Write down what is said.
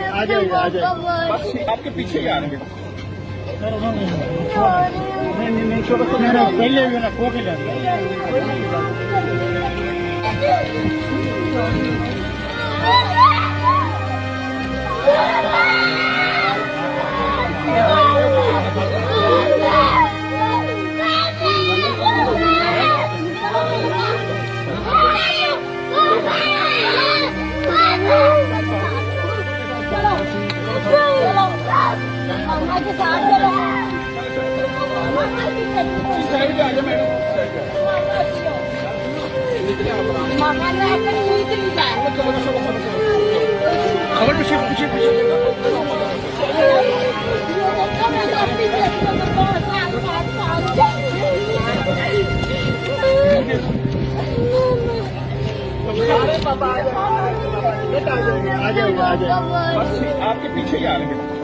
आ जाइए आ जाइए बस आपके पीछे ही आ रहे हैं बेटा। नहीं छोड़ो तो मेरा पहले भी ना खो के ले साइड पे आ जाओ मैडम, साइड पे खबर पीछे पीछे आ जाइए बस आपके पीछे ही आ रहे हैं बेटा।